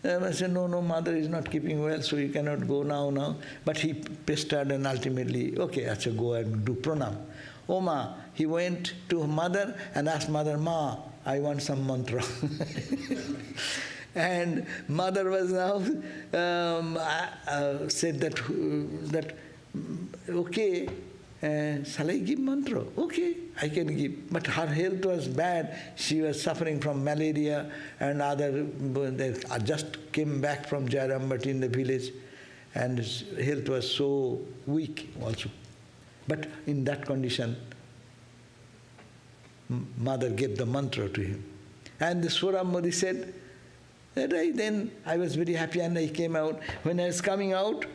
Speaker 1: And I said, no, mother is not keeping well, so you cannot go now. But he pestered and ultimately, okay, Acha, go and do pranam. Oh, Ma, he went to mother and asked mother, Ma, I want some mantra. And mother was now, said that okay, shall I give mantra? Okay, I can give. But her health was bad. She was suffering from malaria and they just came back from Jairambati in the village, and his health was so weak also. But in that condition, mother gave the mantra to him. And the Saurabh Modi said, then I was very happy and I came out. When I was coming out,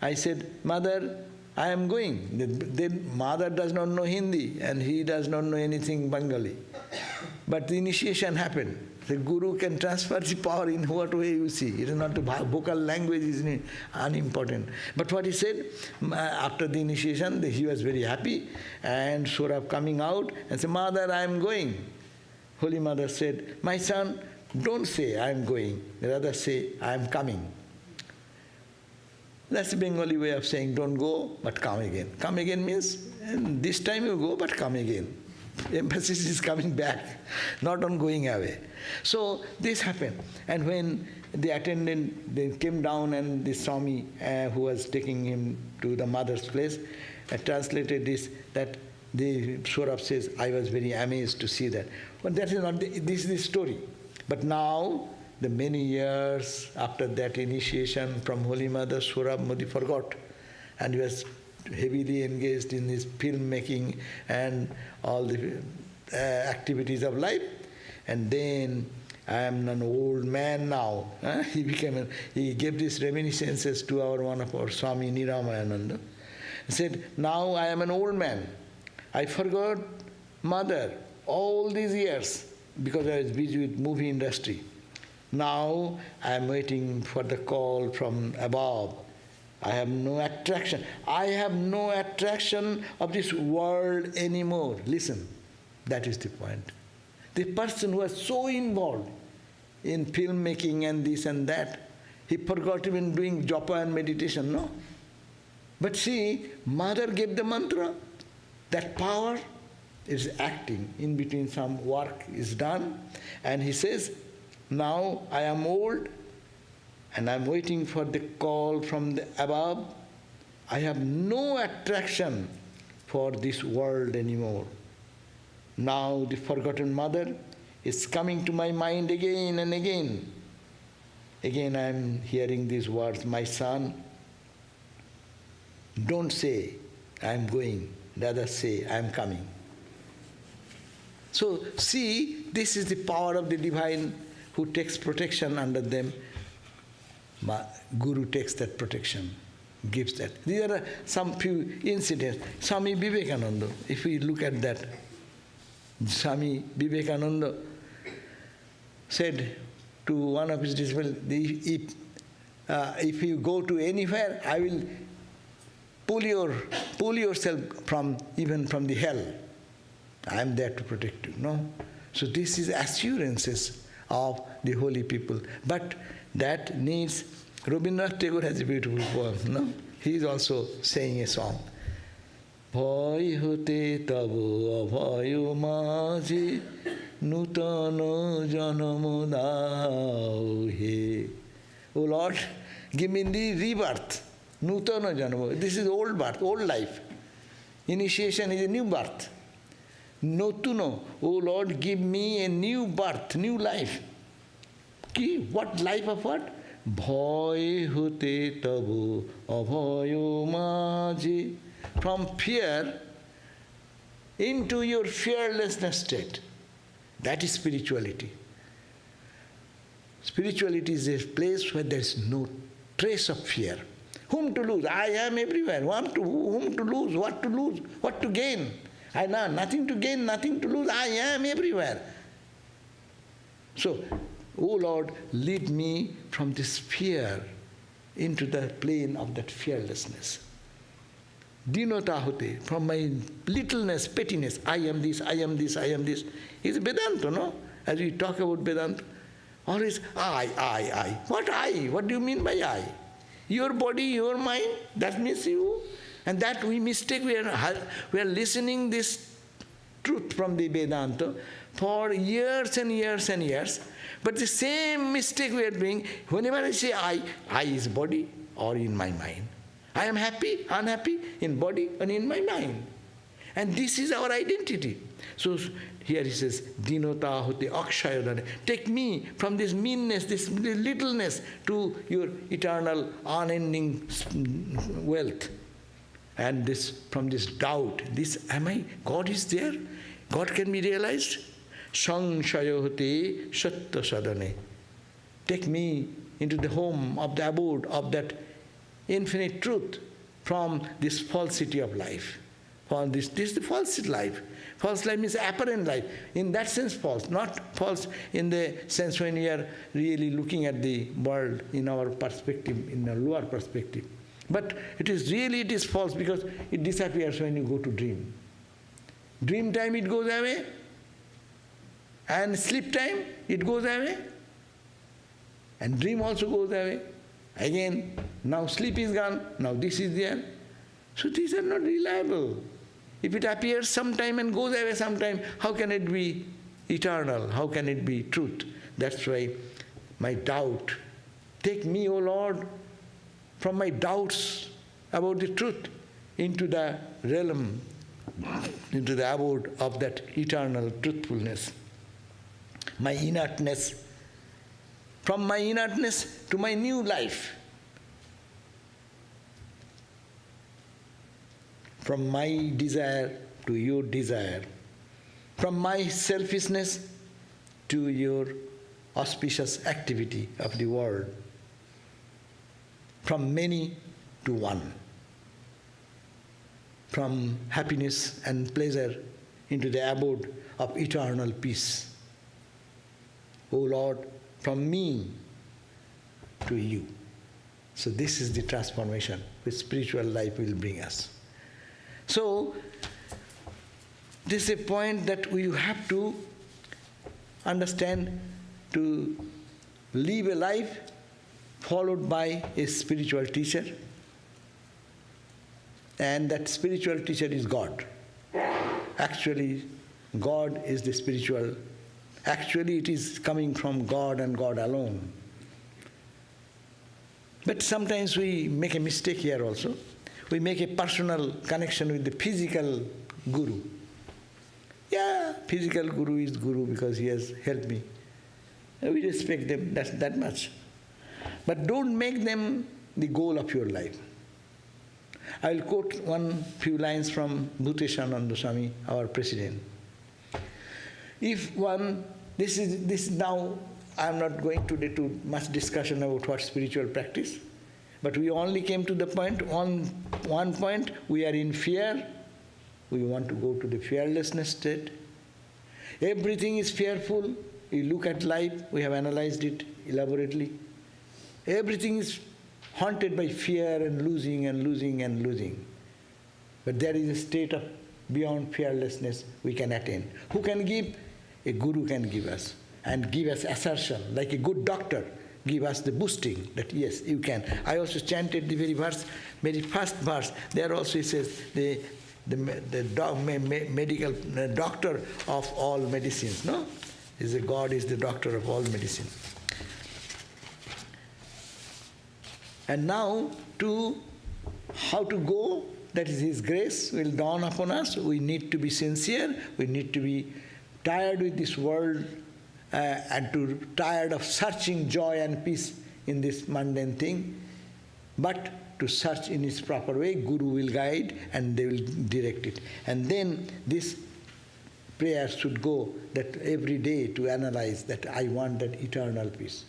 Speaker 1: I said, Mother, I am going. Then mother does not know Hindi and he does not know anything Bengali. But the initiation happened. The guru can transfer the power in what way you see. It is not the vocal language is unimportant. But what he said, after the initiation, he was very happy. And Saurabh coming out and said, Mother, I am going. Holy Mother said, my son, don't say I am going. Rather say I am coming. That's the Bengali way of saying don't go, but come again. Come again means this time you go, but come again. Emphasis is coming back, not on going away. So this happened. And when the attendant they came down and the Swami who was taking him to the mother's place translated this, that the Saurabh says, I was very amazed to see that. But that is not this is the story. But now, the many years after that initiation from Holy Mother, Saurabh Modi forgot, and he was heavily engaged in his filmmaking and all the activities of life. And then, I am an old man now. He gave these reminiscences to one of our Swami Niramayananda. He said, now I am an old man. I forgot mother all these years because I was busy with movie industry. Now I am waiting for the call from above. I have no attraction. I have no attraction of this world anymore. Listen, that is the point. The person who was so involved in filmmaking and this and that, he forgot even doing japa and meditation, no? But see, Mother gave the mantra. That power is acting. In between some work is done. And he says, now I am old and I am waiting for the call from the above. I have no attraction for this world anymore. Now the forgotten mother is coming to my mind again and again. Again I am hearing these words, my son, don't say I am going, rather say I am coming. So see, this is the power of the divine who takes protection under them. Guru takes that protection, gives that. These are some few incidents. Swami Vivekananda, if we look at that, Swami Vivekananda said to one of his disciples, if you go to anywhere, I will pull yourself even from the hell. I am there to protect you. No? So this is assurances of the holy people. But that needs, Rabindranath Tagore has a beautiful poem. No? He is also saying a song. Bhai hote tabo abhayo maje nutana janam dao he. O Lord, give me the rebirth. Nutana janam. This is old birth, old life. Initiation is a new birth. Notuno, O Lord, give me a new birth, new life. What life of what? Bhai hote tabo abhayo maje. From fear into your fearlessness state. That is spirituality. Spirituality is a place where there is no trace of fear. Whom to lose? I am everywhere. Whom to lose? What to lose? What to gain? I know nothing to gain, nothing to lose. I am everywhere. So, O Lord, lead me from this fear into the plane of that fearlessness. Dinota hote, from my littleness, pettiness, I am this, I am this, I am this. It's Vedanta, no? As we talk about Vedanta, always I. What I? What do you mean by I? Your body, your mind, that means you. And that we mistake, we are listening this truth from the Vedanta for years and years and years. But the same mistake we are doing, whenever I say I is body or in my mind. I am happy, unhappy in body and in my mind. And this is our identity. So here he says, Dinota hote akshayodane. Take me from this meanness, this littleness to your eternal, unending wealth. And this, from this doubt, this, am I, God is there? God can be realized? Sangshayo hote sattva sadane. Take me into the home of the abode of that infinite truth from this falsity of life. This is the false life. False life means apparent life. In that sense false, not false in the sense when we are really looking at the world in our perspective, in a lower perspective. But it is false because it disappears when you go to dream. Dream time it goes away, and sleep time it goes away, and dream also goes away. Again, now sleep is gone, now this is there. So these are not reliable. If it appears sometime and goes away sometime, how can it be eternal? How can it be truth? That's why my doubt, take me, O Lord, from my doubts about the truth into the realm, into the abode of that eternal truthfulness. My inertness, from my inertness to my new life. From my desire to your desire. From my selfishness to your auspicious activity of the world. From many to one. From happiness and pleasure into the abode of eternal peace. O Lord, from me to you. So this is the transformation which spiritual life will bring us. So this is a point that we have to understand, to live a life followed by a spiritual teacher, and that spiritual teacher is God. Actually, God is the spiritual. Actually, it is coming from God and God alone. But sometimes we make a mistake here also. We make a personal connection with the physical guru. Yeah, physical guru is guru because he has helped me. We respect them that much. But don't make them the goal of your life. I will quote one few lines from Bhuteshananda Swami, our president. If one, this now, I am not going to do much discussion about what spiritual practice, but we only came to the point, on one point, we are in fear, we want to go to the fearlessness state. Everything is fearful. You look at life, we have analyzed it elaborately. Everything is haunted by fear and losing and losing and losing. But there is a state of beyond fearlessness we can attain. Who can give? A guru can give us, and give us assertion, like a good doctor, give us the boosting that yes, you can. I also chanted the very first verse. There also it says the medical doctor of all medicines, no? Is a God is the doctor of all medicine. And now how to go, that is His grace will dawn upon us. We need to be sincere, we need to be tired with this world and tired of searching joy and peace in this mundane thing, but to search in its proper way. Guru will guide and they will direct it. And then this prayer should go that every day to analyze that I want that eternal peace.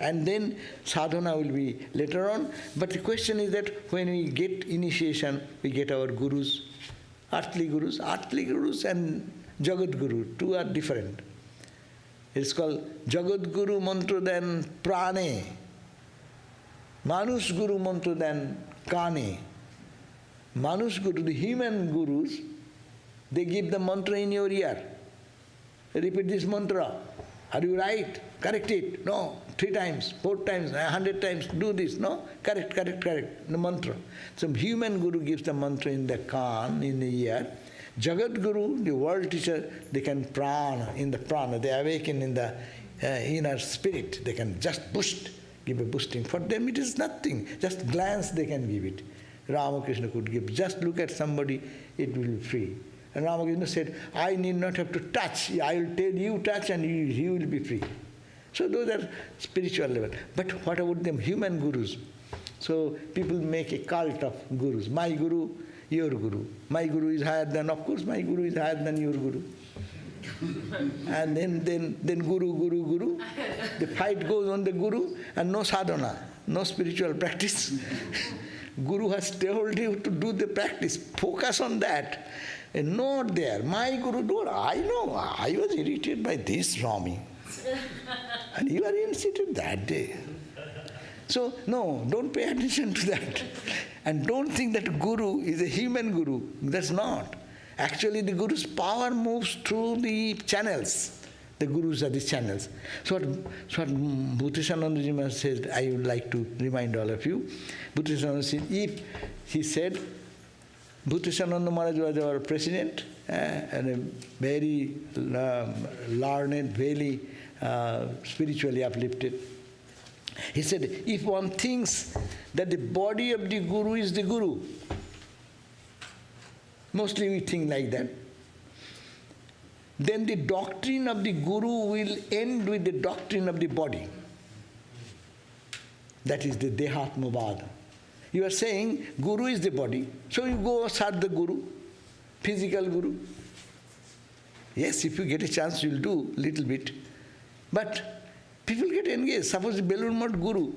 Speaker 1: And then sadhana will be later on. But the question is that when we get initiation, we get our gurus, earthly gurus and Jagat Guru, two are different. It's called Jagat Guru mantra than prane, Manush Guru mantra than kane. Manush Guru, the human gurus, they give the mantra in your ear. Repeat this mantra. Are you right? Correct it. No. 3 times, 4 times, 100 times. Do this. No. Correct. The mantra. So human guru gives the mantra in the kan, in the ear. Jagat Guru, the world teacher, they can prana, in the prana. They awaken in the inner spirit. They can just boost, give a boosting. For them it is nothing. Just glance they can give it. Ramakrishna could give. Just look at somebody, it will be free. And Ramakrishna said, I need not have to touch. I will tell you touch and he will be free. So those are spiritual level. But what about them human gurus? So people make a cult of gurus. My guru, your guru. My guru is higher than, of course my guru is higher than your guru. And then guru. The fight goes on the guru and no sadhana, no spiritual practice. Guru has told you to do the practice. Focus on that. And not there. My guru, I know, I was irritated by this Swami. And you are irritated that day. So, no, don't pay attention to that. And don't think that guru is a human guru. That's not. Actually, the guru's power moves through the channels. The gurus are the channels. So what Bhuteshananda Ji Maharaj said, I would like to remind all of you. Bhuteshananda said, if he said, Bhuteshananda Maharaj was our president and a very learned, very spiritually uplifted. He said, if one thinks that the body of the guru is the guru, mostly we think like that, then the doctrine of the guru will end with the doctrine of the body. That is the Dehatmavada. You are saying guru is the body, so you go serve the guru, physical guru. Yes, if you get a chance, you will do little bit. But people get engaged. Suppose the Belur Math guru,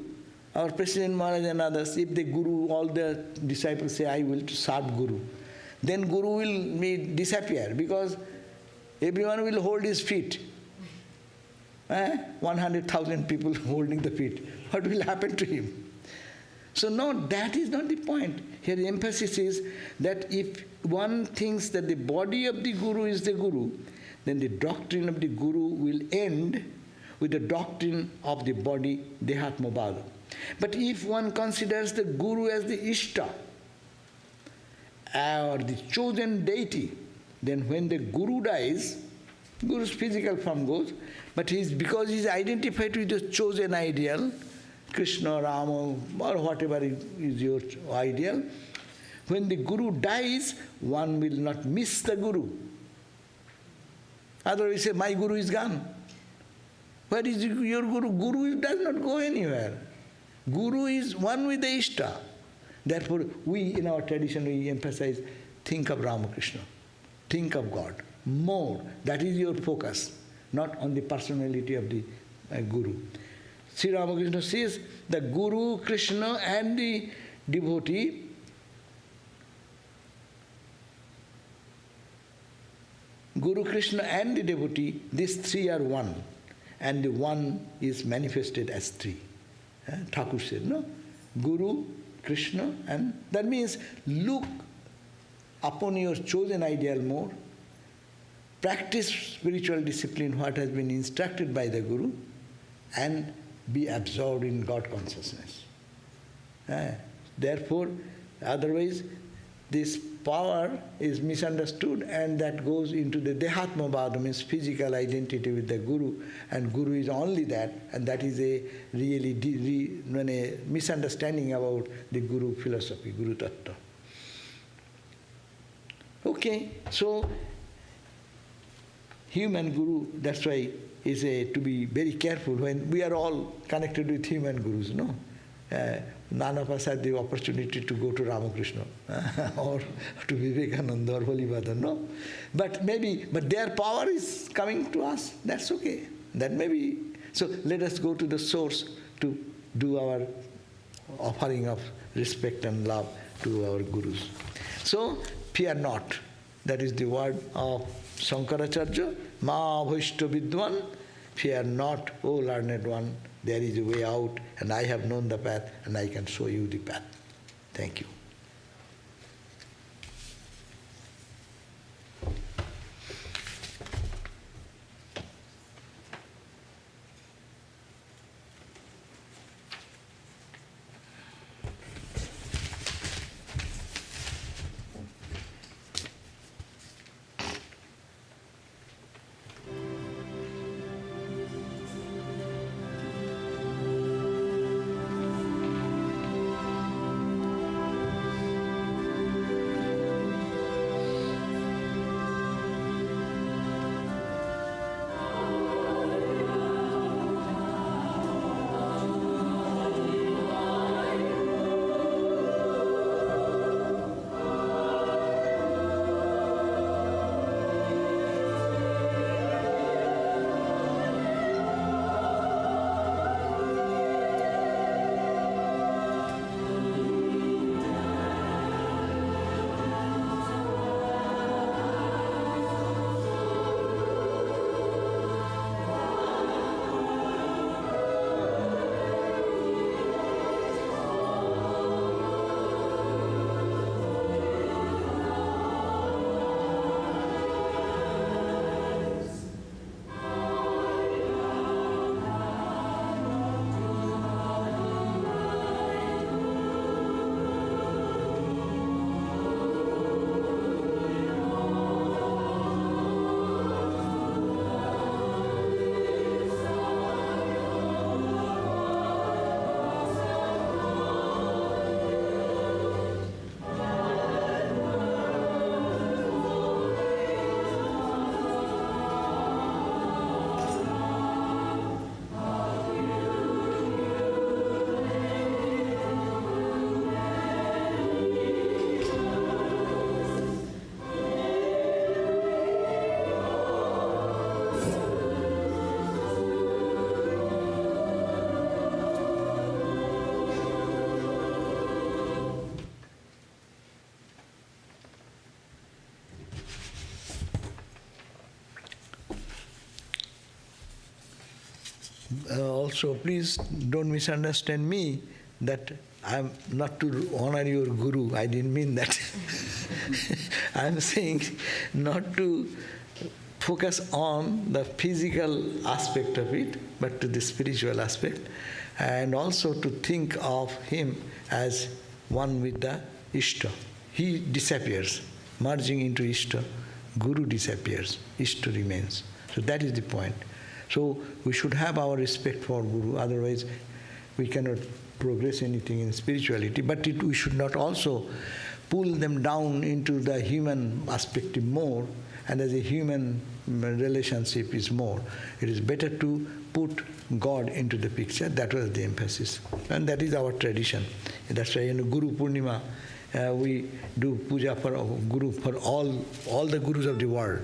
Speaker 1: our President Maharaj and others, if the guru, all the disciples say, I will serve guru, then guru will disappear because everyone will hold his feet. 100,000 people holding the feet. What will happen to him? So no, that is not the point. Here the emphasis is that if one thinks that the body of the Guru is the Guru, then the doctrine of the Guru will end with the doctrine of the body, Dehatmabhava. But if one considers the Guru as the Ishta, or the chosen deity, then when the Guru dies, Guru's physical form goes, but because he is identified with the chosen ideal, Krishna, Rama, or whatever is your ideal, when the Guru dies, one will not miss the Guru. Otherwise, say, my Guru is gone. Where is your Guru? Guru does not go anywhere. Guru is one with the Ishta. Therefore, we in our tradition, we emphasize, think of Ramakrishna, think of God more. That is your focus, not on the personality of the Guru. Sri Ramakrishna says, the Guru, Krishna and the devotee Guru, Krishna and the devotee, these three are one. And the one is manifested as three. Thakur said, no? Guru, Krishna, and that means look upon your chosen ideal more, practice spiritual discipline, what has been instructed by the Guru, and be absorbed in God consciousness. Therefore, otherwise, this power is misunderstood, and that goes into the Dehatmabhava, means physical identity with the Guru, and Guru is only that, and that is a really a misunderstanding about the Guru philosophy, Guru Tattva. Okay, so human Guru, that's why is to be very careful when we are all connected with human Gurus, no? None of us had the opportunity to go to Ramakrishna or to Vivekananda or Holibhadra, no? But their power is coming to us, that's okay. That may be. So let us go to the source to do our offering of respect and love to our Gurus. So, fear not. That is the word of Shankaracharya. Ma bhaishta vidwan. Fear not, O learned one. There is a way out, and I have known the path, and I can show you the path. Thank you. Also, please don't misunderstand me that I'm not to honor your guru. I didn't mean that. I'm saying not to focus on the physical aspect of it, but to the spiritual aspect, and also to think of him as one with the Ishta. He disappears, merging into Ishta. Guru disappears, Ishta remains. So that is the point. So we should have our respect for Guru, otherwise we cannot progress anything in spirituality. But we should not also pull them down into the human aspect more, and as a human relationship is more. It is better to put God into the picture. That was the emphasis. And that is our tradition. That's why in Guru Purnima, we do puja for Guru, for all the Gurus of the world.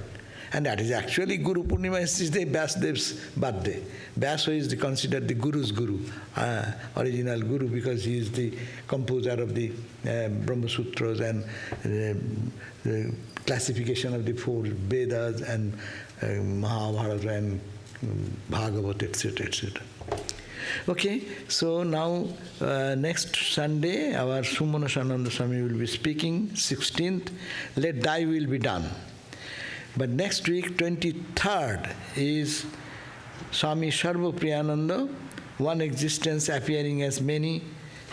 Speaker 1: And that is actually Guru Purnima is the Vyasdev's birthday. Vyasa is considered the Guru's Guru, original Guru, because he is the composer of the Brahma Sutras and the classification of the four Vedas and Mahabharata and Bhagavad, etc., etc. Okay, so now next Sunday our Sumanashananda Swami will be speaking, 16th, Let Thy Will Be Done. But next week, 23rd, is Swami Sarvadevananda, One Existence Appearing as Many.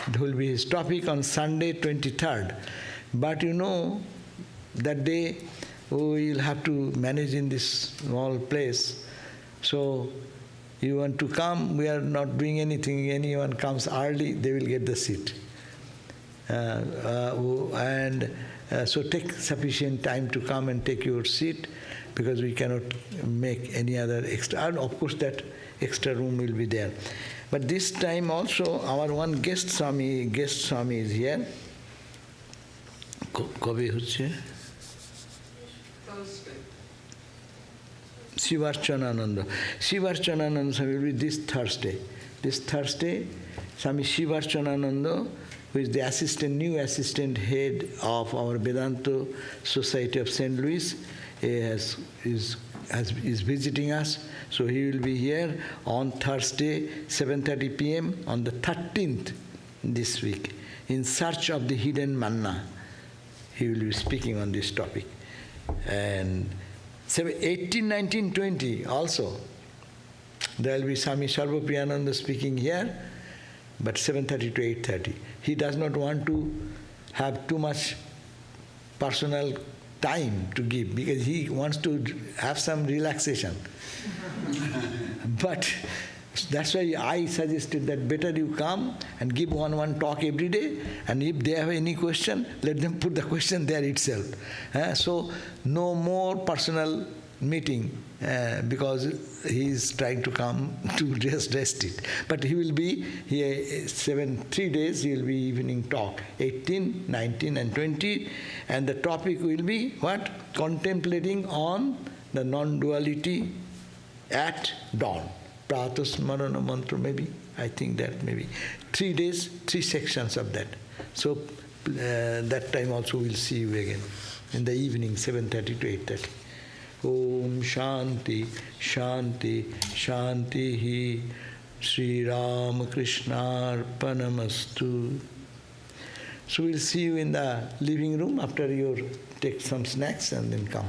Speaker 1: It will be his topic on Sunday, 23rd. But you know, that day we will have to manage in this small place. So you want to come, we are not doing anything. Anyone comes early, they will get the seat. So take sufficient time to come and take your seat, because we cannot make any other extra. And of course that extra room will be there. But this time also our one guest Swami is here. Kobe hoche? Shivarchanananda. Shivarchanananda Swami will be this Thursday. This Thursday, Swami Shivarchanananda, who is the new assistant head of our Vedanta Society of St. Louis, is visiting us. So he will be here on Thursday, 7:30 p.m. on the 13th this week, in search of the hidden manna. He will be speaking on this topic. And 18, 19, 20 also, there will be Swami Sarvadevananda speaking here, but 7:30 to 8:30. He does not want to have too much personal time to give, because he wants to have some relaxation. But that's why I suggested that better you come and give one talk every day, and if they have any question, let them put the question there itself. So no more personal meeting, because he is trying to come to just rest it. But he will be here 3 days, he will be evening talk, 18, 19 and 20, and the topic will be what? Contemplating on the non-duality at dawn. Pratasmarana mantra maybe, I think that maybe. 3 days, 3 sections of that. So that time also we'll see you again, in the evening, 7:30 to 8:30. Om Shanti, Shanti, Shanti Hi, Sri Ramakrishna Arpanamastu. So we'll see you in the living room after you take some snacks and then come.